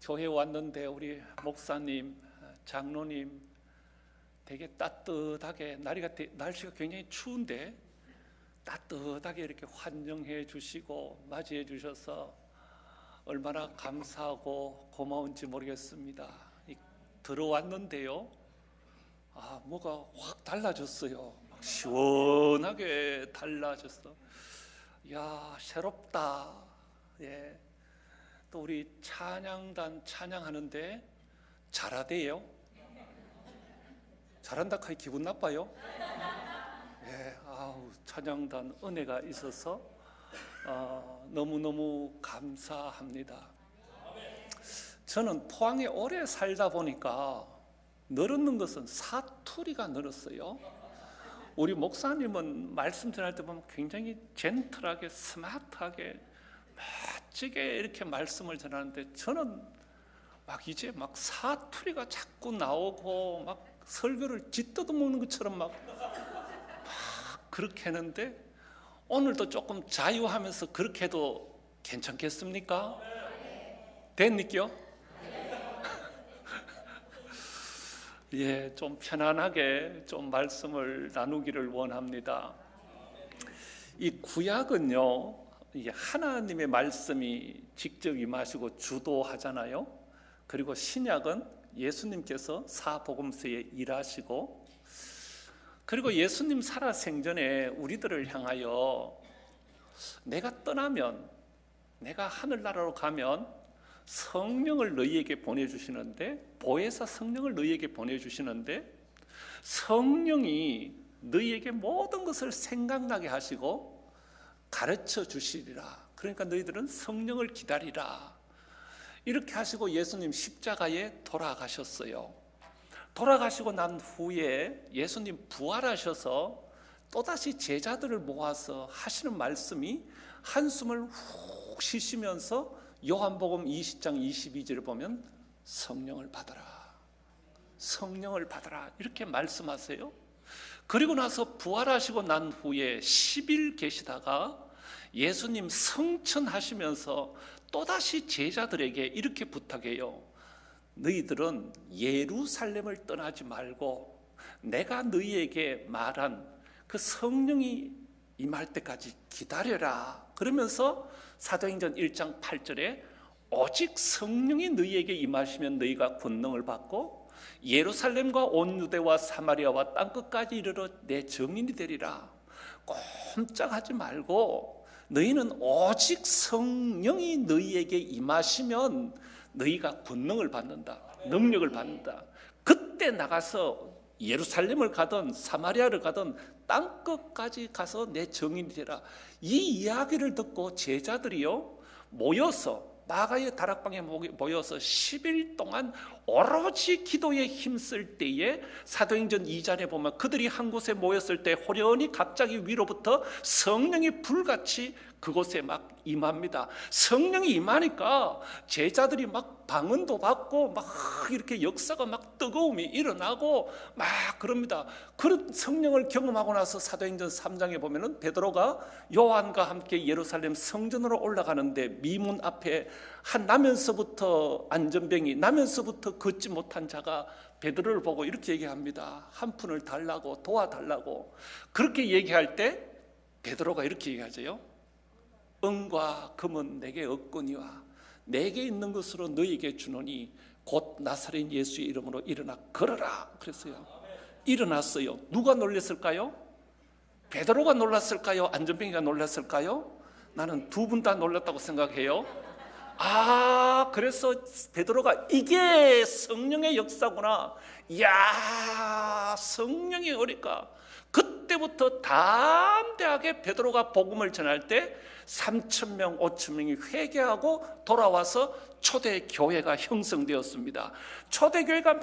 교회 왔는데 우리 목사님, 장로님 되게 따뜻하게 날씨가 굉장히 추운데 따뜻하게 이렇게 환영해 주시고 맞이해 주셔서 얼마나 감사하고 고마운지 모르겠습니다. 들어왔는데요, 뭐가 확 달라졌어요. 막 시원하게 달라졌어. 야, 새롭다. 예. 또 우리 찬양단 찬양하는데 잘하대요. 잘한다 하니 기분 나빠요? 예, 찬양단 은혜가 있어서 너무너무 감사합니다. 저는 포항에 오래 살다 보니까 늘었는 것은 사투리가 늘었어요. 우리 목사님은 말씀 전할 때 보면 굉장히 젠틀하게 스마트하게 멋지게 이렇게 말씀을 전하는데 저는 이제 사투리가 자꾸 나오고 설교를 쥐뜯어 먹는 것처럼 막 그렇게 하는데 오늘도 조금 자유하면서 그렇게 해도 괜찮겠습니까? 됐니까? 예, 좀 편안하게 좀 말씀을 나누기를 원합니다. 이 구약은요, 이게 하나님의 말씀이 직접 임하시고 주도하잖아요. 그리고 신약은 예수님께서 사복음서에 일하시고, 그리고 예수님 살아생전에 우리들을 향하여 내가 떠나면, 내가 하늘나라로 가면 성령을 너희에게 보내주시는데, 보혜사 성령을 너희에게 보내주시는데 성령이 너희에게 모든 것을 생각나게 하시고 가르쳐 주시리라. 그러니까 너희들은 성령을 기다리라. 이렇게 하시고 예수님 십자가에 돌아가셨어요. 돌아가시고 난 후에 예수님 부활하셔서 또다시 제자들을 모아서 하시는 말씀이 한숨을 훅 쉬시면서 요한복음 20장 22절을 보면 성령을 받아라, 성령을 받아라 이렇게 말씀하세요. 그리고 나서 부활하시고 난 후에 10일 계시다가 예수님 성천하시면서 또다시 제자들에게 이렇게 부탁해요. 너희들은 예루살렘을 떠나지 말고 내가 너희에게 말한 그 성령이 임할 때까지 기다려라. 그러면서 사도행전 1장 8절에 오직 성령이 너희에게 임하시면 너희가 권능을 받고 예루살렘과 온 유대와 사마리아와 땅끝까지 이르러 내 증인이 되리라. 꼼짝하지 말고 너희는 오직 성령이 너희에게 임하시면 너희가 권능을 받는다, 능력을 받는다. 그때 나가서 예루살렘을 가든 사마리아를 가든 땅끝까지 가서 내 증인이 되라. 이 이야기를 듣고 제자들이요 모여서 마가의 다락방에 모여서 10일 동안 오로지 기도에 힘쓸 때에 사도행전 2장에 보면 그들이 한 곳에 모였을 때 호련히 갑자기 위로부터 성령이 불같이 그곳에 막 임합니다. 성령이 임하니까 제자들이 막 방언도 받고 막 이렇게 역사가 막 뜨거움이 일어나고 막 그럽니다. 그런 성령을 경험하고 나서 사도행전 3장에 보면은 베드로가 요한과 함께 예루살렘 성전으로 올라가는데 미문 앞에 한 나면서부터 안전병이 나면서부터 걷지 못한 자가 베드로를 보고 이렇게 얘기합니다. 한 푼을 달라고 도와달라고. 그렇게 얘기할 때 베드로가 이렇게 얘기하죠. 은과 금은 내게 없거니와 내게 있는 것으로 너희에게 주노니 곧 나사렛 예수의 이름으로 일어나 걸어라. 그랬어요. 일어났어요. 누가 놀랐을까요? 베드로가 놀랐을까요? 안전병이가 놀랐을까요? 나는 두 분 다 놀랐다고 생각해요. 그래서 베드로가 이게 성령의 역사구나. 이야, 성령이 오니까 그때부터 담대하게 베드로가 복음을 전할 때 3,000명, 5,000명이 회개하고 돌아와서 초대교회가 형성되었습니다. 초대교회가 막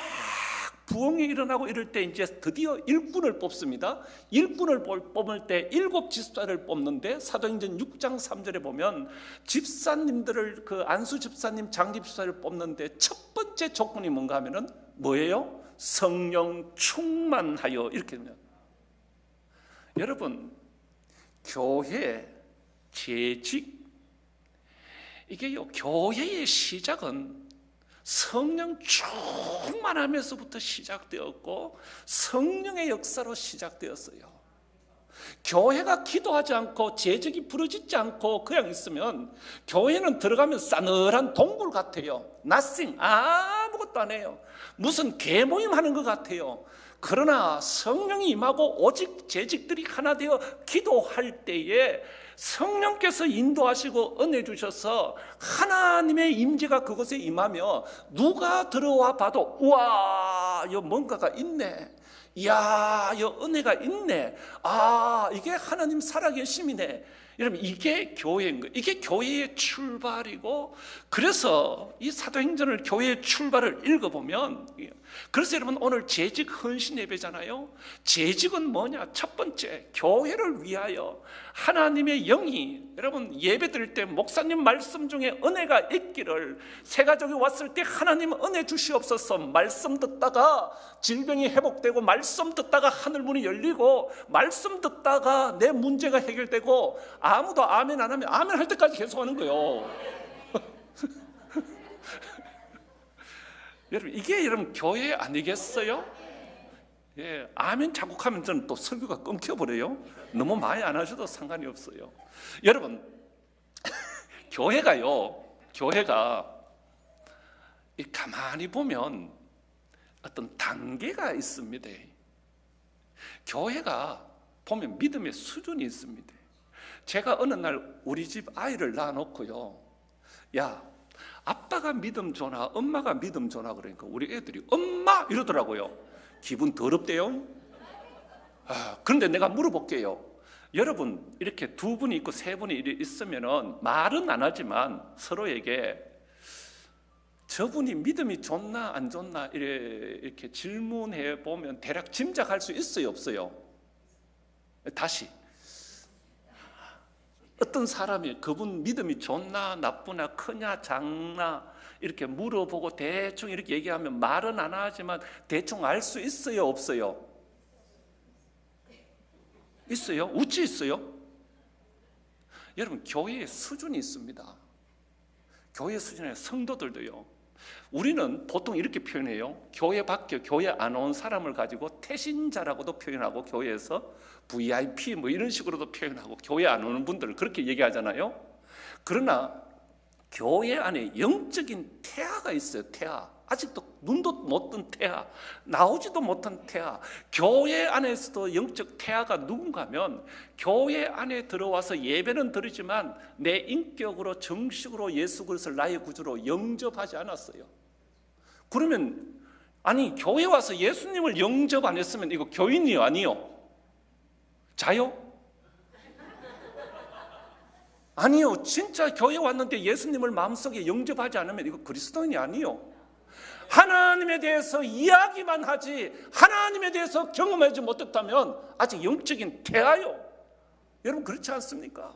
부흥이 일어나고 이럴 때 이제 드디어 일꾼을 뽑습니다. 일꾼을 뽑을 때 7 집사를 뽑는데 사도행전 6장 3절에 보면 집사님들을 안수 집사님, 장기 집사를 뽑는데 첫 번째 조건이 뭔가 하면은 뭐예요? 성령 충만하여 이렇게 됩니다. 여러분, 교회 재직 이게요, 교회의 시작은 성령 충만하면서부터 시작되었고 성령의 역사로 시작되었어요. 교회가 기도하지 않고 재직이 부르짖지 않고 그냥 있으면 교회는 들어가면 싸늘한 동굴 같아요. nothing, 아무것도 안 해요. 무슨 계모임 하는 것 같아요. 그러나 성령이 임하고 오직 재직들이 하나 되어 기도할 때에 성령께서 인도하시고 은혜 주셔서 하나님의 임재가 그곳에 임하며 누가 들어와 봐도 우와, 여 뭔가가 있네. 이야, 여 은혜가 있네. 아, 이게 하나님 살아계심이네. 여러분, 이게 교회인 거예요. 이게 교회의 출발이고, 그래서 이 사도행전을 교회의 출발을 읽어보면, 그래서 여러분 오늘 재직 헌신 예배잖아요. 재직은 뭐냐? 첫 번째, 교회를 위하여 하나님의 영이, 여러분 예배 드릴 때 목사님 말씀 중에 은혜가 있기를, 새 가족이 왔을 때 하나님 은혜 주시옵소서, 말씀 듣다가 질병이 회복되고, 말씀 듣다가 하늘문이 열리고, 말씀 듣다가 내 문제가 해결되고, 아무도 아멘 안 하면 아멘 할 때까지 계속 하는 거예요. 여러분, 이게 여러분 교회 아니겠어요? 예, 아멘 자국하면 저는 또 설교가 끊겨버려요. 너무 많이 안 하셔도 상관이 없어요. 여러분, 교회가 가만히 보면 어떤 단계가 있습니다. 교회가 보면 믿음의 수준이 있습니다. 제가 어느 날 우리 집 아이를 낳아놓고요, 야, 아빠가 믿음 줘나 엄마가 믿음 줘나 그러니까 우리 애들이 엄마 이러더라고요. 기분 더럽대요. 그런데 내가 물어볼게요. 여러분, 이렇게 두 분이 있고 세 분이 있으면은 말은 안 하지만 서로에게 저분이 믿음이 좋나 안 좋나 이렇게 질문해 보면 대략 짐작할 수 있어요, 없어요? 다시, 어떤 사람이 그분 믿음이 좋나 나쁘나 크냐 작나 이렇게 물어보고 대충 이렇게 얘기하면 말은 안 하지만 대충 알 수 있어요, 없어요? 있어요? 우찌 있어요? 여러분, 교회의 수준이 있습니다. 교회 수준의 성도들도요, 우리는 보통 이렇게 표현해요. 교회 밖에 교회 안 온 사람을 가지고 태신자라고도 표현하고, 교회에서 VIP 뭐 이런 식으로도 표현하고, 교회 안 오는 분들을 그렇게 얘기하잖아요. 그러나 교회 안에 영적인 태아가 있어요. 태아, 아직도 눈도 못 뜬 태아, 나오지도 못한 태아. 교회 안에서도 영적 태아가 누군가 하면, 교회 안에 들어와서 예배는 드리지만 내 인격으로 정식으로 예수 그리스도를 나의 구주로 영접하지 않았어요. 그러면 아니, 교회 와서 예수님을 영접 안 했으면 이거 교인이요 아니요? 자요? 아니요. 진짜 교회 왔는데 예수님을 마음속에 영접하지 않으면 이거 그리스도인이 아니요. 하나님에 대해서 이야기만 하지 하나님에 대해서 경험하지 못했다면 아직 영적인 태아요. 여러분, 그렇지 않습니까?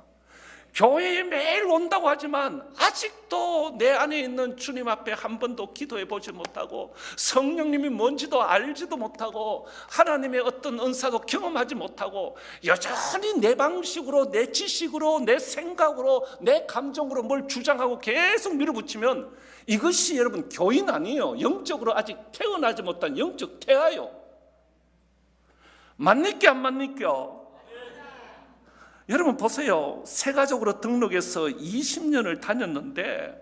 교회에 매일 온다고 하지만 아직도 내 안에 있는 주님 앞에 한 번도 기도해 보지 못하고, 성령님이 뭔지도 알지도 못하고, 하나님의 어떤 은사도 경험하지 못하고, 여전히 내 방식으로, 내 지식으로, 내 생각으로, 내 감정으로 뭘 주장하고 계속 밀어붙이면 이것이 여러분 교인 아니에요. 영적으로 아직 태어나지 못한 영적 태아요. 맞니까 안 맞니까? 여러분 보세요. 새가족으로 등록해서 20년을 다녔는데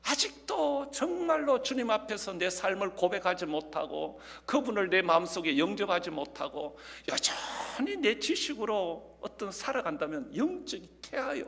아직도 정말로 주님 앞에서 내 삶을 고백하지 못하고, 그분을 내 마음속에 영접하지 못하고, 여전히 내 지식으로 어떤 살아간다면 영적이 태아요.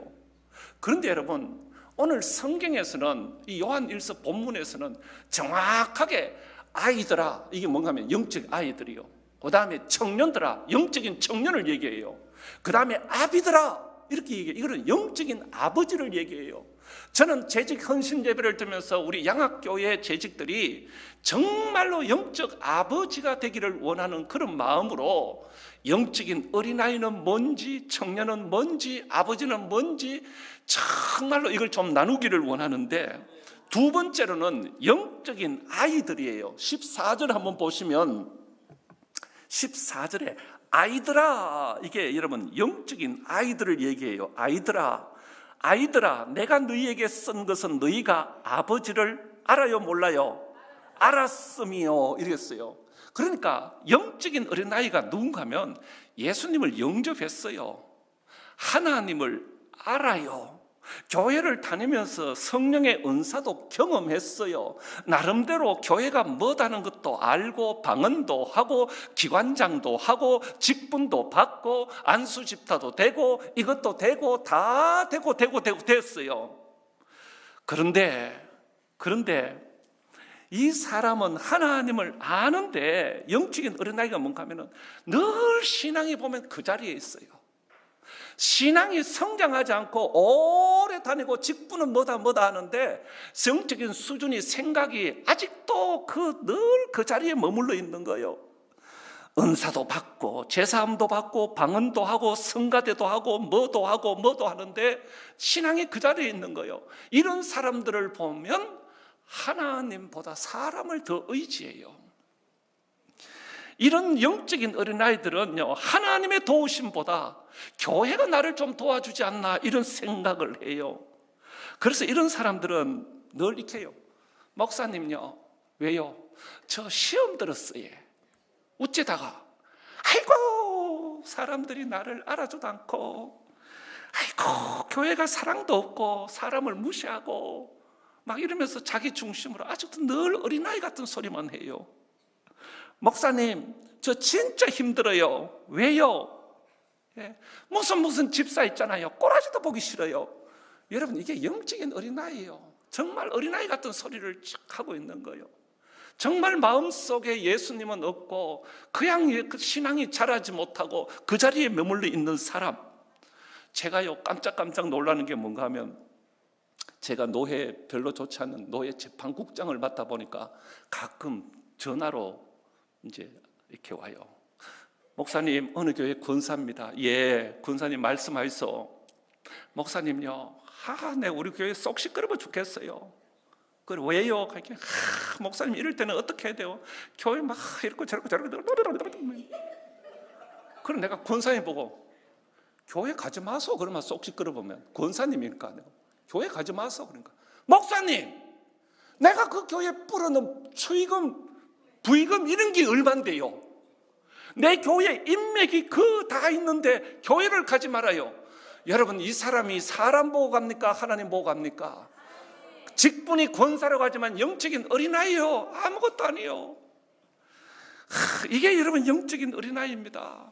그런데 여러분, 오늘 성경에서는, 이 요한일서 본문에서는 정확하게 아이들아, 이게 뭔가 하면 영적 아이들이요, 그 다음에 청년들아, 영적인 청년을 얘기해요. 그 다음에 아비들아, 이렇게 얘기해요. 이거는 영적인 아버지를 얘기해요. 저는 재직 헌신 예배를 들으면서 우리 양학교회 재직들이 정말로 영적 아버지가 되기를 원하는 그런 마음으로, 영적인 어린아이는 뭔지, 청년은 뭔지, 아버지는 뭔지 정말로 이걸 좀 나누기를 원하는데, 두 번째로는 영적인 아이들이에요. 14절 한번 보시면 14절에 아이들아, 이게 여러분 영적인 아이들을 얘기해요. 아이들아, 아이들아, 내가 너희에게 쓴 것은 너희가 아버지를 알아요, 몰라요? 알았음이요, 이랬어요. 그러니까 영적인 어린아이가 누군가 하면 예수님을 영접했어요. 하나님을 알아요. 교회를 다니면서 성령의 은사도 경험했어요. 나름대로 교회가 뭐다는 것도 알고 방언도 하고 기관장도 하고 직분도 받고 안수집사도 되고 이것도 되고 다 되고 됐어요. 그런데 이 사람은 하나님을 아는데 영적인 어린아이가 뭔가 하면은 늘 신앙이 보면 그 자리에 있어요. 신앙이 성장하지 않고 오래 다니고 직분은 뭐다 하는데 성적인 수준이 생각이 아직도 늘 그 자리에 머물러 있는 거예요. 은사도 받고 제사함도 받고 방언도 하고 성가대도 하고 뭐도 하는데 신앙이 그 자리에 있는 거예요. 이런 사람들을 보면 하나님보다 사람을 더 의지해요. 이런 영적인 어린아이들은요, 하나님의 도우심보다 교회가 나를 좀 도와주지 않나 이런 생각을 해요. 그래서 이런 사람들은 늘 이렇게 해요. 목사님요, 왜요? 저 시험 들었어요. 어째다가 아이고 사람들이 나를 알아주도 않고, 아이고 교회가 사랑도 없고 사람을 무시하고 막 이러면서 자기 중심으로 아직도 늘 어린아이 같은 소리만 해요. 목사님 저 진짜 힘들어요. 왜요? 무슨 집사 있잖아요. 꼬라지도 보기 싫어요. 여러분 이게 영적인 어린아이예요. 정말 어린아이 같은 소리를 하고 있는 거예요. 정말 마음속에 예수님은 없고 그냥 신앙이 자라지 못하고 그 자리에 머물러 있는 사람. 제가요 깜짝 놀라는 게 뭔가 하면, 제가 노회 별로 좋지 않은 노회 재판국장을 맡다 보니까 가끔 전화로 이제 이렇게 와요. 목사님 어느 교회 권사입니다. 예, 권사님 말씀하이소. 목사님요, 내 우리 교회 속 시끄러워 죽겠어요. 그래 왜요? 목사님 이럴 때는 어떻게 해야 돼요? 교회 막 이렇게 저렇게 그럼 내가 권사님 보고 교회 가지 마소. 그러면 속 시끄러우면 권사님이니까 내가 교회 가지 마소. 그러니까 목사님 내가 그 교회 뿌려놓은 추의금 부의금 이런 게 얼만데요? 내 교회 인맥이 다 있는데 교회를 가지 말아요. 여러분 이 사람이 사람 보고 갑니까? 하나님 보고 갑니까? 직분이 권사라고 하지만 영적인 어린아이요. 아무것도 아니에요. 이게 여러분 영적인 어린아이입니다.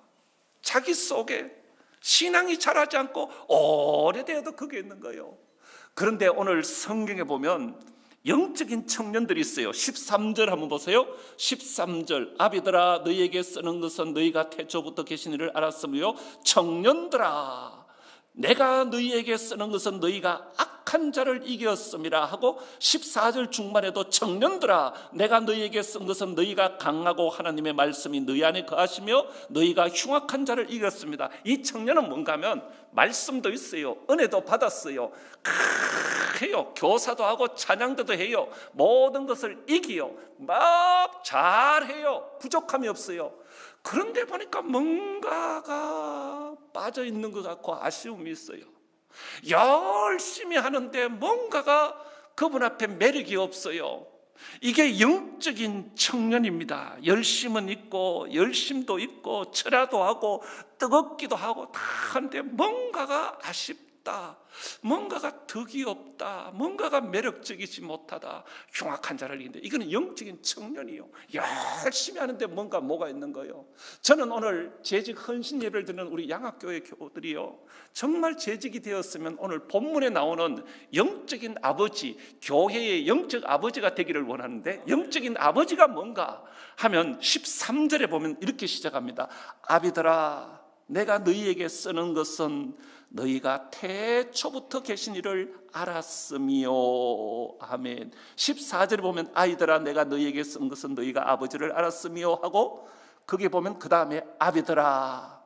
자기 속에 신앙이 자라지 않고 오래되어도 그게 있는 거예요. 그런데 오늘 성경에 보면 영적인 청년들이 있어요. 13절 한번 보세요. 13절 아비들아 너희에게 쓰는 것은 너희가 태초부터 계신 이를 알았으며 청년들아 내가 너희에게 쓰는 것은 너희가 악한 자를 이겼음이라 하고 14절 중반에도 청년들아 내가 너희에게 쓴 것은 너희가 강하고 하나님의 말씀이 너희 안에 거하시며 너희가 흉악한 자를 이겼습니다. 이 청년은 뭔가 하면 말씀도 있어요. 은혜도 받았어요. 해요. 교사도 하고 찬양도 해요. 모든 것을 이기요. 막 잘해요. 부족함이 없어요. 그런데 보니까 뭔가가 빠져있는 것 같고 아쉬움이 있어요. 열심히 하는데 뭔가가 그분 앞에 매력이 없어요. 이게 영적인 청년입니다. 열심은 있고 열심도 있고 철야도 하고 뜨겁기도 하고 다 하는데 뭔가가 아쉽다. 뭔가가 덕이 없다. 뭔가가 매력적이지 못하다. 흉악한 자를 이긴다. 이거는 영적인 청년이요. 열심히 하는데 뭐가 있는 거예요. 저는 오늘 재직 헌신 예배를 드리는 우리 양학교회 교우들이요, 정말 재직이 되었으면 오늘 본문에 나오는 영적인 아버지, 교회의 영적 아버지가 되기를 원하는데, 영적인 아버지가 뭔가 하면 13절에 보면 이렇게 시작합니다. 아비들아 내가 너희에게 쓰는 것은 너희가 태초부터 계신 이를 알았으며. 아멘. 14절에 보면 아이들아 내가 너희에게 쓴 것은 너희가 아버지를 알았으며 하고, 거기에 보면 그 다음에 아비들아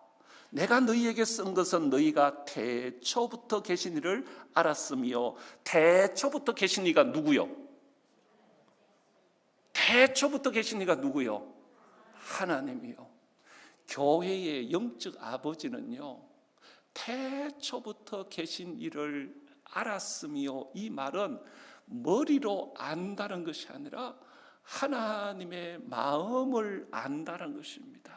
내가 너희에게 쓴 것은 너희가 태초부터 계신 이를 알았으며. 태초부터 계신 이가 누구요? 태초부터 계신 이가 누구요? 하나님이요. 교회의 영적 아버지는요 태초부터 계신 이를 알았으며, 이 말은 머리로 안다는 것이 아니라 하나님의 마음을 안다는 것입니다.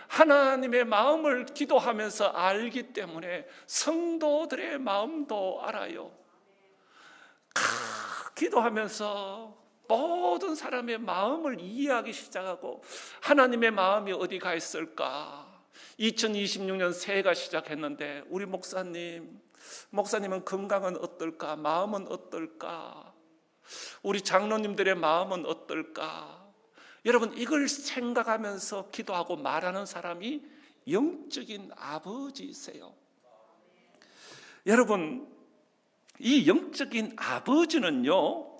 하나님의 마음을 기도하면서 알기 때문에 성도들의 마음도 알아요. 기도하면서 모든 사람의 마음을 이해하기 시작하고 하나님의 마음이 어디 가 있을까? 2026년 새해가 시작했는데 우리 목사님은 건강은 어떨까? 마음은 어떨까? 우리 장로님들의 마음은 어떨까? 여러분, 이걸 생각하면서 기도하고 말하는 사람이 영적인 아버지이세요. 여러분, 이 영적인 아버지는요,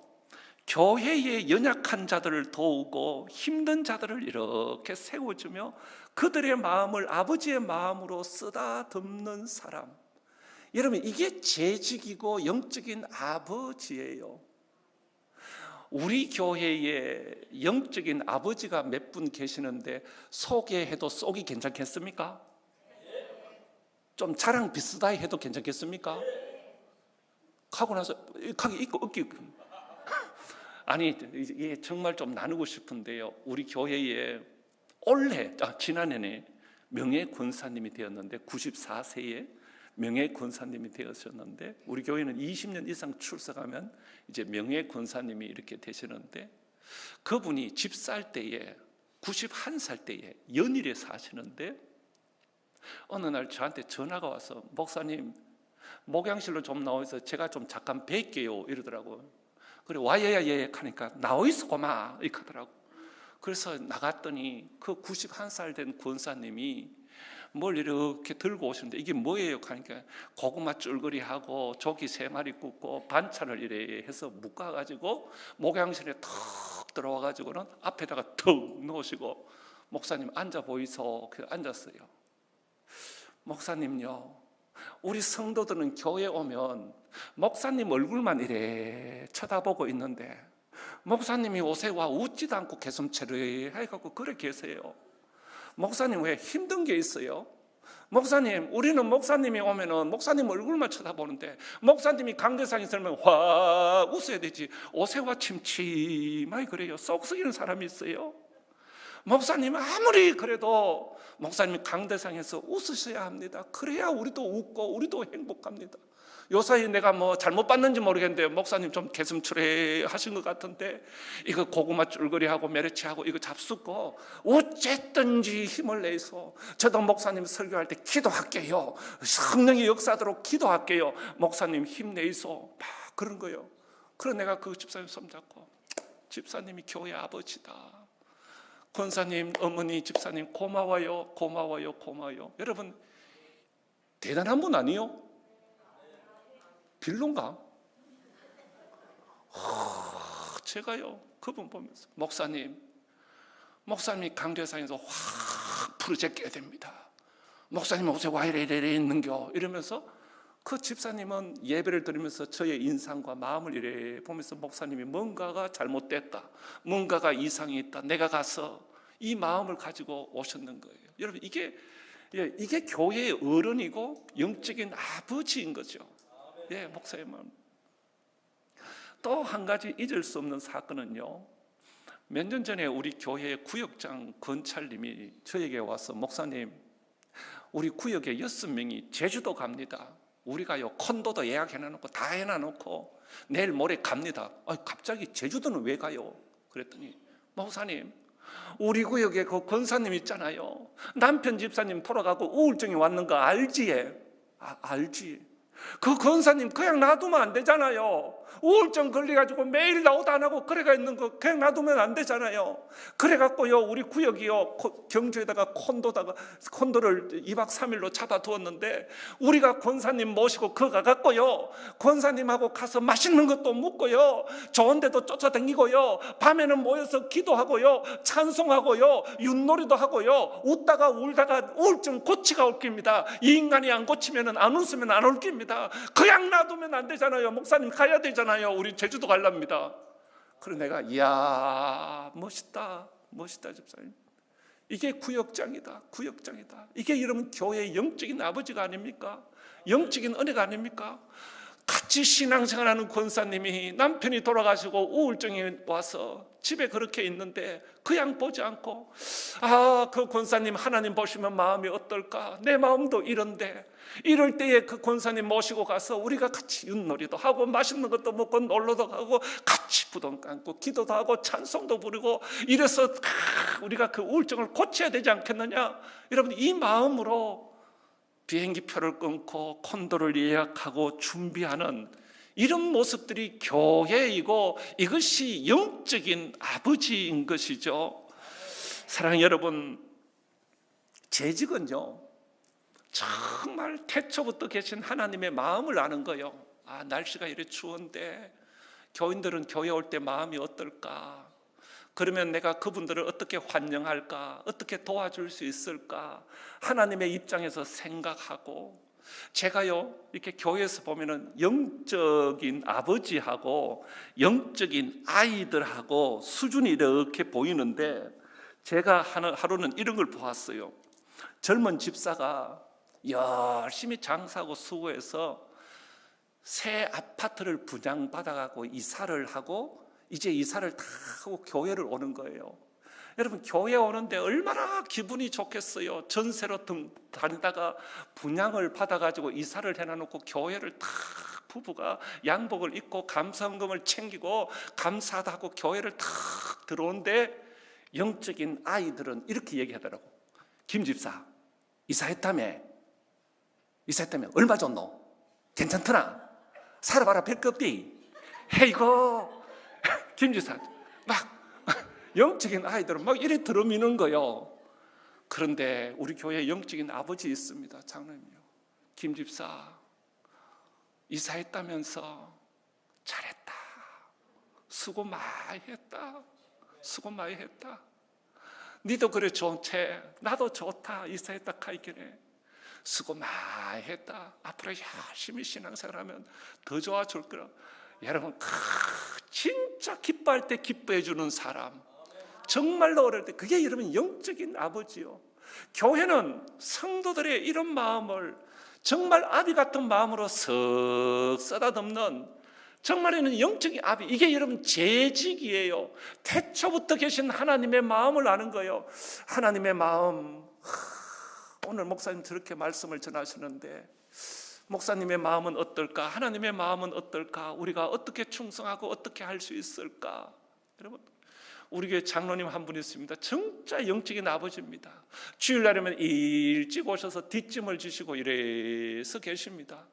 교회의 연약한 자들을 도우고 힘든 자들을 이렇게 세워주며 그들의 마음을 아버지의 마음으로 쓰다듬는 사람. 여러분, 이게 재직이고 영적인 아버지예요. 우리 교회에 영적인 아버지가 몇 분 계시는데 소개해도 쏙이 괜찮겠습니까? 좀 자랑 비슷하게 해도 괜찮겠습니까? 하고 나서 가기 있고 없기. 아니, 이게 정말 좀 나누고 싶은데요. 우리 교회에 올해, 지난해에 명예 권사님이 되었는데 94세에 명예 권사님이 되었었는데 우리 교회는 20년 이상 출석하면 이제 명예 권사님이 이렇게 되시는데 그분이 집 살 때에 91살 때에 연일에 사시는데 어느 날 저한테 전화가 와서 목사님 목양실로 좀 나와서 제가 좀 잠깐 뵐게요 이러더라고요. 그래 와야야 예 하니까 나와 있어 고마 이렇게 하더라고. 그래서 나갔더니 그 91살 된 권사님이 뭘 이렇게 들고 오시는데 이게 뭐예요? 하니까 고구마 쫄거리하고 조기 3마리 굽고 반찬을 이래 해서 묶어가지고 목양실에 턱 들어와가지고는 앞에다가 턱 놓으시고 목사님 앉아 보이소. 그래서 앉았어요. 목사님요, 우리 성도들은 교회 오면 목사님 얼굴만 이래 쳐다보고 있는데 목사님이 옷에 와 웃지도 않고 개슴츠레 해갖고 그래 계세요. 목사님 왜 힘든 게 있어요? 목사님, 우리는 목사님이 오면은 목사님 얼굴만 쳐다보는데 목사님이 강대상에 서면 확 웃어야 되지 옷에 와 침침하게 그래요. 쏙 썩이는 사람이 있어요. 목사님 아무리 그래도 목사님이 강대상에서 웃으셔야 합니다. 그래야 우리도 웃고 우리도 행복합니다. 요사이 내가 뭐 잘못 봤는지 모르겠는데 목사님 좀 개슴츠레 하신 것 같은데 이거 고구마 쫄거리하고 메르치하고 이거 잡숫고 어쨌든지 힘을 내서 저도 목사님 설교할 때 기도할게요. 성령의 역사도록 기도할게요. 목사님 힘내서 막 그런 거예요. 그래서 내가 그 집사님 손잡고 집사님이 교회 아버지다. 권사님, 어머니, 집사님 고마워요, 고마워요, 고마워요. 여러분 대단한 분 아니요? 빌론가? 제가요 그분 보면서 목사님이 강대상에서 확 부르짖게 됩니다. 목사님 옷에 와 이래 있는겨 이러면서 그 집사님은 예배를 드리면서 저의 인상과 마음을 이래 보면서 목사님이 뭔가가 잘못됐다, 뭔가가 이상이 있다, 내가 가서 이 마음을 가지고 오셨는 거예요. 여러분 이게 교회의 어른이고 영적인 아버지인 거죠. 예, 목사님은. 또 한 가지 잊을 수 없는 사건은요, 몇 년 전에 우리 교회 구역장 건찰님이 저에게 와서 목사님 우리 구역에 6명이 제주도 갑니다. 우리가요 콘도도 예약해놔놓고 다 해놔놓고 내일 모레 갑니다. 갑자기 제주도는 왜 가요? 그랬더니 목사님 우리 구역에 그 권사님 있잖아요. 남편 집사님 돌아가고 우울증이 왔는 거 알지? 알지. 그 권사님 그냥 놔두면 안 되잖아요. 우울증 걸려가지고 매일 나오도 안 하고 그래가 있는 거 그냥 놔두면 안 되잖아요. 그래갖고요 우리 구역이요 경주에다가 콘도를 2박 3일로 잡아두었는데 우리가 권사님 모시고 거 가갖고요 권사님하고 가서 맛있는 것도 먹고요 좋은 데도 쫓아다니고요 밤에는 모여서 기도하고요 찬송하고요 윷놀이도 하고요 웃다가 울다가 우울증 고치가 올 겁니다. 이 인간이 안 고치면 안 웃으면 안 올 겁니다. 그냥 놔두면 안 되잖아요. 목사님 가야 되잖아요. 우리 제주도 가랍니다. 그래서 내가 이야 멋있다 집사님. 이게 구역장이다. 이게 여러분 교회의 영적인 아버지가 아닙니까? 영적인 은혜가 아닙니까? 같이 신앙생활하는 권사님이 남편이 돌아가시고 우울증이 와서 집에 그렇게 있는데 그 양 보지 않고, 그 권사님 하나님 보시면 마음이 어떨까, 내 마음도 이런데, 이럴 때에 그 권사님 모시고 가서 우리가 같이 윷놀이도 하고 맛있는 것도 먹고 놀러도 가고 같이 부둥 안고 기도도 하고 찬송도 부르고 이래서 우리가 그 우울증을 고쳐야 되지 않겠느냐. 여러분, 이 마음으로 비행기표를 끊고 콘도를 예약하고 준비하는 이런 모습들이 교회이고, 이것이 영적인 아버지인 것이죠. 사랑하는 여러분, 재직은요, 정말 태초부터 계신 하나님의 마음을 아는 거예요. 날씨가 이래 추운데 교인들은 교회 올 때 마음이 어떨까? 그러면 내가 그분들을 어떻게 환영할까? 어떻게 도와줄 수 있을까? 하나님의 입장에서 생각하고, 제가요, 이렇게 교회에서 보면은 영적인 아버지하고 영적인 아이들하고 수준이 이렇게 보이는데, 제가 하루는 이런 걸 보았어요. 젊은 집사가 열심히 장사하고 수고해서 새 아파트를 분양받아가고 이사를 하고, 이제 이사를 다 하고 교회를 오는 거예요. 여러분, 교회 오는데 얼마나 기분이 좋겠어요. 전세로 다니다가 분양을 받아가지고 이사를 해놔놓고 교회를 다 부부가 양복을 입고 감사원금을 챙기고 감사하다 하고 교회를 탁 들어오는데, 영적인 아이들은 이렇게 얘기하더라고. 김 집사, 이사했다며 얼마 줬노? 괜찮더나? 살아봐라, 별거 없디? 헤이고 김 집사 막 영적인 아이들은 막 이래 들어미는 거요. 그런데 우리 교회에 영적인 아버지 있습니다. 장로님요, 김 집사 이사했다면서 잘했다, 수고 많이 했다, 수고 많이 했다, 니도 그래 좋대, 나도 좋다, 이사했다 카이기네, 수고 많이 했다, 앞으로 열심히 신앙생활하면 더 좋아질 거라. 여러분, 진짜 기뻐할 때 기뻐해 주는 사람, 정말로 어릴 때, 그게 여러분 영적인 아버지요. 교회는 성도들의 이런 마음을 정말 아비 같은 마음으로 썩 쏟아덮는, 정말에는 영적인 아비, 이게 여러분 재직이에요. 태초부터 계신 하나님의 마음을 아는 거예요. 하나님의 마음. 오늘 목사님 저렇게 말씀을 전하시는데, 목사님의 마음은 어떨까? 하나님의 마음은 어떨까? 우리가 어떻게 충성하고 어떻게 할 수 있을까? 여러분, 우리 교회 장로님 한 분 있습니다. 진짜 영적인 아버지입니다. 주일날이면 일찍 오셔서 뒷짐을 지시고 이래서 계십니다.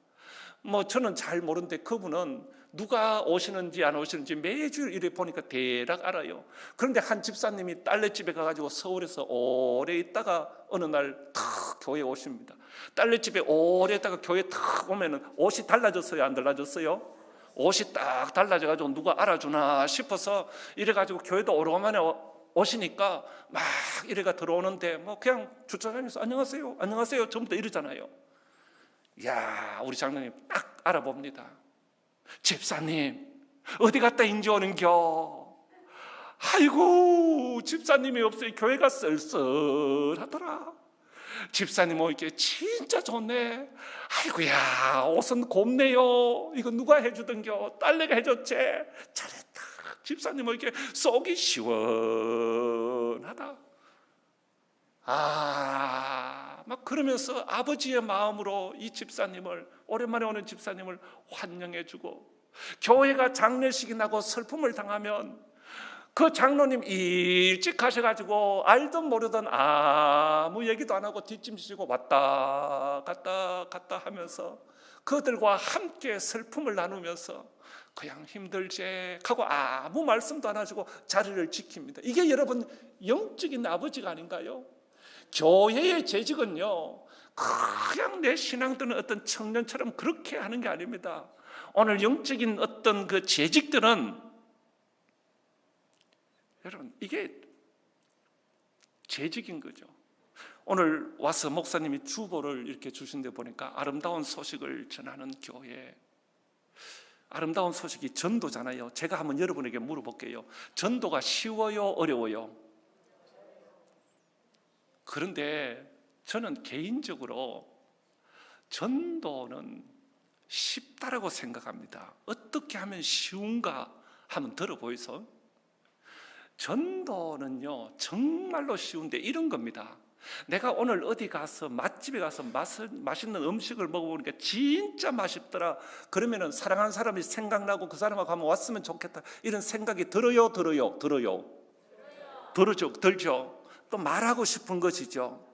저는 잘 모르는데 그분은 누가 오시는지 안 오시는지 매주 이래 보니까 대략 알아요. 그런데 한 집사님이 딸네 집에 가가지고 서울에서 오래 있다가 어느 날 탁 교회에 오십니다. 딸네 집에 오래 있다가 교회에 탁 오면은 옷이 달라졌어요, 안 달라졌어요? 옷이 딱 달라져가지고 누가 알아주나 싶어서 이래가지고 교회도 오래간만에 오시니까 막 이래가 들어오는데 그냥 주차장에서 안녕하세요, 안녕하세요 전부 다 이러잖아요. 이야, 우리 장로님 딱 알아봅니다. 집사님 어디 갔다 인제 오는겨? 아이고, 집사님이 없으니 교회가 쓸쓸하더라. 집사님 오니까 진짜 좋네. 아이고야, 옷은 곱네요. 이거 누가 해주던겨? 딸내가 해줬지. 잘했다. 집사님 오니까 속이 시원하다. 막 그러면서 아버지의 마음으로 이 집사님을, 오랜만에 오는 집사님을 환영해주고, 교회가 장례식이 나고 슬픔을 당하면 그 장로님 일찍 가셔가지고 알든 모르든 아무 얘기도 안 하고 뒷짐 지시고 왔다 갔다 하면서 그들과 함께 슬픔을 나누면서 그냥 힘들지 하고 아무 말씀도 안 하시고 자리를 지킵니다. 이게 여러분 영적인 아버지가 아닌가요? 교회의 재직은요, 그냥 내 신앙들은 어떤 청년처럼 그렇게 하는 게 아닙니다. 오늘 영적인 어떤 그 재직들은 여러분 이게 재직인 거죠. 오늘 와서 목사님이 주보를 이렇게 주신 데 보니까 아름다운 소식을 전하는 교회, 아름다운 소식이 전도잖아요. 제가 한번 여러분에게 물어볼게요. 전도가 쉬워요, 어려워요? 그런데 저는 개인적으로 전도는 쉽다라고 생각합니다. 어떻게 하면 쉬운가 한번 들어보이소. 전도는요 정말로 쉬운데 이런 겁니다. 내가 오늘 어디 가서 맛집에 가서 맛있는 음식을 먹어보니까 진짜 맛있더라. 그러면은 사랑하는 사람이 생각나고 그 사람하고 가면 왔으면 좋겠다 이런 생각이 들어요? 들죠. 또 말하고 싶은 것이죠.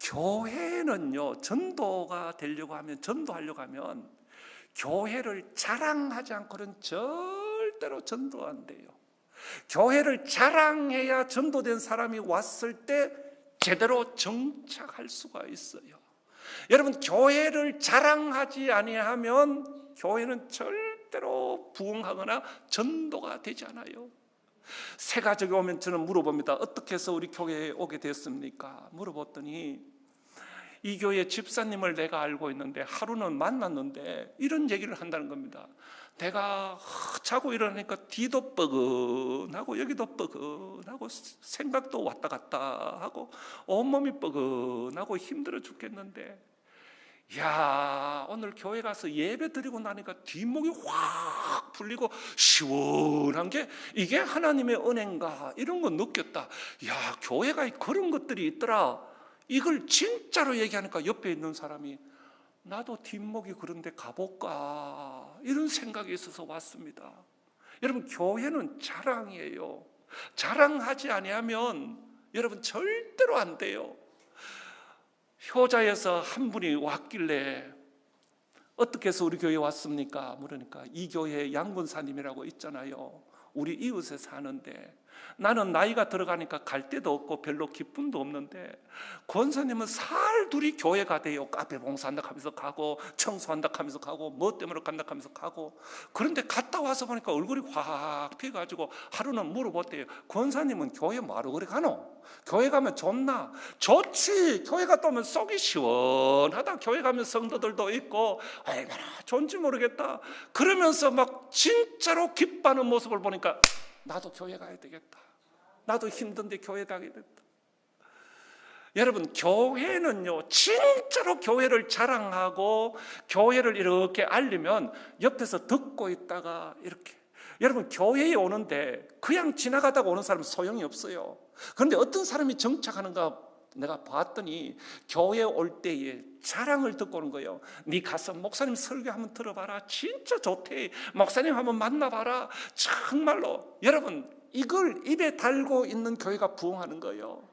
교회는요 전도하려고 하면 교회를 자랑하지 않고는 절대로 전도 안 돼요. 교회를 자랑해야 전도된 사람이 왔을 때 제대로 정착할 수가 있어요. 여러분, 교회를 자랑하지 아니하면 교회는 절대로 부흥하거나 전도가 되지 않아요. 새 가족이 오면 저는 물어봅니다. 어떻게 해서 우리 교회에 오게 됐습니까? 물어봤더니 이 교회 집사님을 내가 알고 있는데 하루는 만났는데 이런 얘기를 한다는 겁니다. 내가 자고 일어나니까 뒤도 뻐근하고 여기도 뻐근하고 생각도 왔다 갔다 하고 온몸이 뻐근하고 힘들어 죽겠는데, 야, 오늘 교회 가서 예배 드리고 나니까 뒷목이 확 풀리고 시원한 게 이게 하나님의 은혜인가 이런 거 느꼈다. 야, 교회가 그런 것들이 있더라. 이걸 진짜로 얘기하니까 옆에 있는 사람이 나도 뒷목이 그런데 가볼까 이런 생각이 있어서 왔습니다. 여러분, 교회는 자랑이에요. 자랑하지 아니하면 여러분 절대로 안 돼요. 효자에서 한 분이 왔길래 어떻게 해서 우리 교회에 왔습니까? 물으니까 이 교회에 양군사님이라고 있잖아요. 우리 이웃에 사는데 나는 나이가 들어가니까 갈 데도 없고 별로 기쁨도 없는데 권사님은 살 둘이 교회 가대요. 카페 봉사한다 하면서 가고 청소한다 하면서 가고 뭐 때문에 간다 하면서 가고, 그런데 갔다 와서 보니까 얼굴이 확 피어가지고 하루는 물어봤대요. 권사님은 교회 뭐하러 그래 가노? 교회 가면 좋나? 좋지. 교회 갔다 오면 속이 시원하다. 교회 가면 성도들도 있고 얼마나 좋은지 모르겠다. 그러면서 막 진짜로 기뻐하는 모습을 보니까 나도 교회 가야 되겠다. 나도 힘든데 교회 가야 되겠다. 여러분, 교회는요 진짜로 교회를 자랑하고 교회를 이렇게 알리면 옆에서 듣고 있다가 이렇게, 여러분 교회에 오는데 그냥 지나가다가 오는 사람은 소용이 없어요. 그런데 어떤 사람이 정착하는가 내가 봤더니 교회에 올 때에 자랑을 듣고 오는 거예요. 네 가서 목사님 설교 한번 들어봐라. 진짜 좋대. 목사님 한번 만나봐라. 정말로 여러분 이걸 입에 달고 있는 교회가 부흥하는 거예요.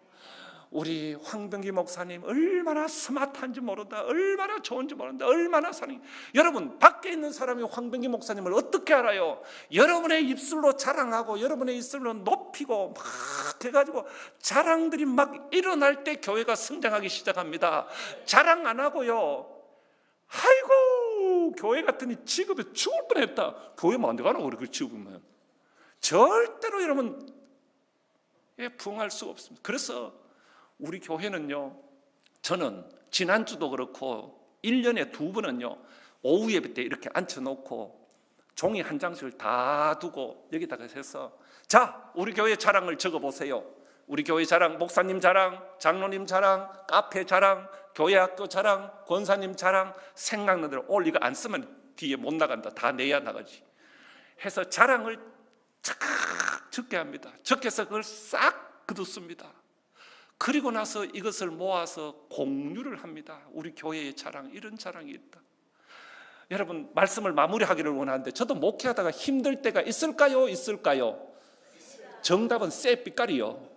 우리 황병기 목사님 얼마나 스마트한지 모른다. 얼마나 좋은지 모른다. 얼마나 사는, 여러분 밖에 있는 사람이 황병기 목사님을 어떻게 알아요? 여러분의 입술로 자랑하고 여러분의 입술로 높이고 막 해가지고 자랑들이 막 일어날 때 교회가 성장하기 시작합니다. 자랑 안 하고요, 아이고 교회 갔더니 지급에 죽을 뻔했다. 교회 뭐 안 돼가나 그래. 그 지급이면 절대로 여러분 부흥할 수가 없습니다. 그래서 우리 교회는요, 저는 지난주도 그렇고 1년에 2번은요 오후 예배 때 이렇게 앉혀놓고 종이 한 장씩을 다 두고 여기다가 해서 자, 우리 교회 자랑을 적어보세요. 우리 교회 자랑, 목사님 자랑, 장로님 자랑, 카페 자랑, 교회 학교 자랑, 권사님 자랑, 생각나는 대로 이거 안 쓰면 뒤에 못 나간다. 다 내야 나가지 해서 자랑을 쫙 적게 합니다. 적게 해서 그걸 싹 거두습니다. 그리고 나서 이것을 모아서 공유를 합니다. 우리 교회의 자랑, 이런 자랑이 있다. 여러분 말씀을 마무리하기를 원하는데 저도 목회하다가 힘들 때가 있을까요? 정답은 쎄삐까리요.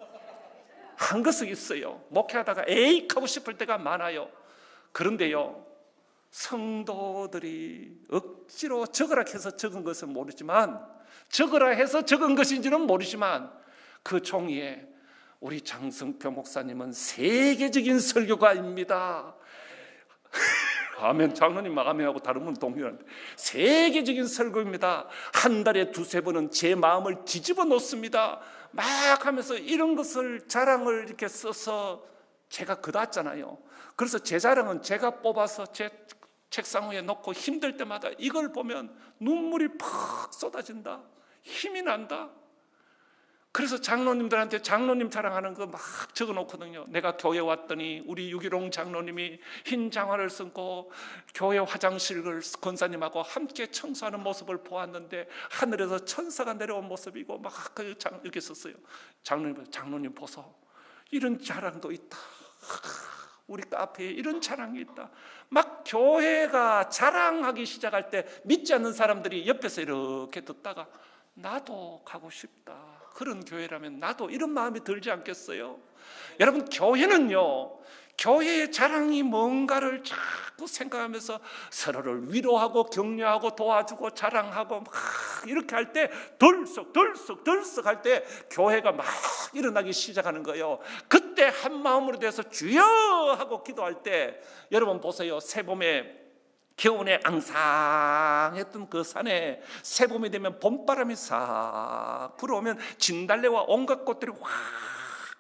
한 것은 있어요. 목회하다가 에이 하고 싶을 때가 많아요. 그런데요, 성도들이 억지로 적으라 해서 적은 것은 모르지만, 적으라 해서 적은 것인지는 모르지만 그 종이에 우리 장성표 목사님은 세계적인 설교가입니다. 아멘. 장로님 막 아멘하고 다른 분은 동의하는데 세계적인 설교입니다. 한 달에 2-3번은 제 마음을 뒤집어 놓습니다. 막 하면서 이런 것을 자랑을 이렇게 써서 제가 그다잖아요. 그래서 제 자랑은 제가 뽑아서 제 책상 위에 놓고 힘들 때마다 이걸 보면 눈물이 팍 쏟아진다. 힘이 난다. 그래서 장로님들한테 장로님 자랑하는 거 막 적어놓거든요. 내가 교회 왔더니 우리 유기룡 장로님이 흰 장화를 신고 교회 화장실을 권사님하고 함께 청소하는 모습을 보았는데 하늘에서 천사가 내려온 모습이고 막 이렇게 썼어요. 장로님 보소, 이런 자랑도 있다. 우리 카페에 이런 자랑이 있다. 막 교회가 자랑하기 시작할 때 믿지 않는 사람들이 옆에서 이렇게 듣다가 나도 가고 싶다, 그런 교회라면 나도, 이런 마음이 들지 않겠어요? 여러분, 교회는요, 교회의 자랑이 뭔가를 자꾸 생각하면서 서로를 위로하고 격려하고 도와주고 자랑하고 막 이렇게 할 때 덜썩 할 때 교회가 막 일어나기 시작하는 거예요. 그때 한 마음으로 돼서 주여 하고 기도할 때, 여러분 보세요. 새봄에 겨울에 앙상했던 그 산에 새봄이 되면 봄바람이 싹 불어오면 진달래와 온갖 꽃들이 확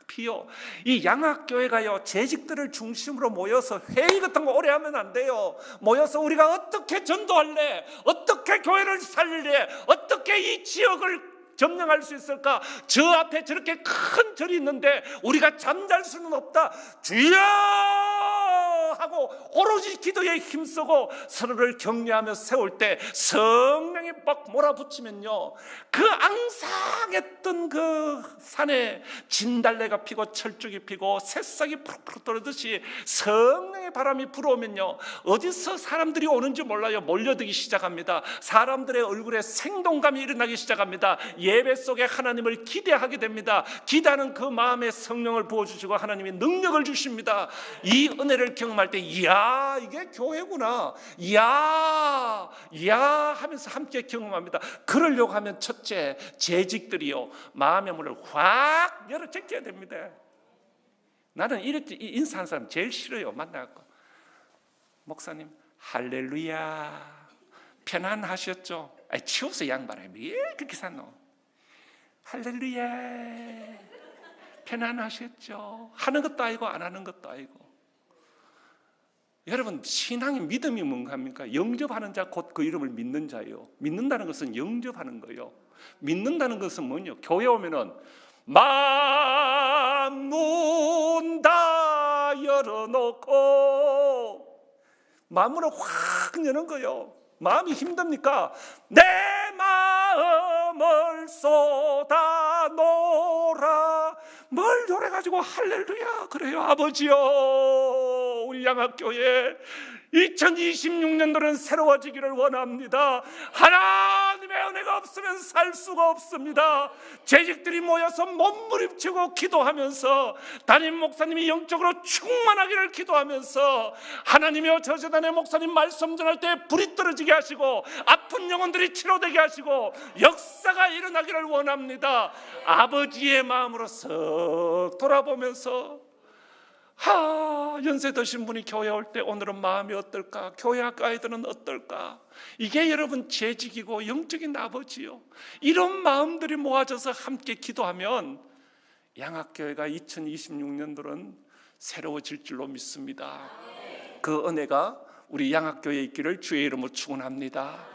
피어. 이 양학교회가요, 재직들을 중심으로 모여서 회의 같은 거 오래 하면 안 돼요. 모여서 우리가 어떻게 전도할래, 어떻게 교회를 살릴래, 어떻게 이 지역을 점령할 수 있을까? 저 앞에 저렇게 큰 절이 있는데 우리가 잠잘 수는 없다. 주여 하고 오로지 기도에 힘쓰고 서로를 격려하며 세울 때 성령이 막 몰아붙이면요, 그 앙상했던 그 산에 진달래가 피고 철쭉이 피고 새싹이 푸르푸르 떨어듯이 성령의 바람이 불어오면요, 어디서 사람들이 오는지 몰라요. 몰려들기 시작합니다. 사람들의 얼굴에 생동감이 일어나기 시작합니다. 예배 속에 하나님을 기대하게 됩니다. 기대하는 그 마음에 성령을 부어주시고 하나님이 능력을 주십니다. 이 은혜를 경험할 때 이야, 이게 교회구나, 이야 하면서 함께 경험합니다. 그러려고 하면 첫째, 재직들이요, 마음의 문을 확 열어 제껴야 됩니다. 나는 이렇게 인사하는 사람 제일 싫어요. 만나갖고 목사님 할렐루야 편안하셨죠? 치워서 양반에 왜 그렇게 샀노? 할렐루야 편안하셨죠? 하는 것도 아니고 안 하는 것도 아니고. 여러분, 신앙의 믿음이 뭔가입니까? 영접하는 자 곧 그 이름을 믿는 자예요. 믿는다는 것은 영접하는 거예요. 믿는다는 것은 뭐냐? 교회 오면은 만문 다 열어놓고 마음을 확 여는 거예요. 마음이 힘듭니까? 내 마음을 쏟아놓으라. 뭘 요래가지고 할렐루야 그래요. 아버지요, 우리 양학교에 2026년도는 새로워지기를 원합니다. 하나님의 은혜가 없으면 살 수가 없습니다. 재직들이 모여서 몸부림치고 기도하면서, 담임 목사님이 영적으로 충만하기를 기도하면서, 하나님이여 저 재단의 목사님 말씀 전할 때 불이 떨어지게 하시고 아픈 영혼들이 치료되게 하시고 역사가 일어나기를 원합니다. 아버지의 마음으로 썩 돌아보면서 연세 드신 분이 교회 올 때 오늘은 마음이 어떨까? 교회 학 아이들은 어떨까? 이게 여러분 재직이고 영적인 아버지요. 이런 마음들이 모아져서 함께 기도하면 양학교회가 2026년도는 새로워질 줄로 믿습니다. 그 은혜가 우리 양학교회에 있기를 주의 이름으로 축원합니다.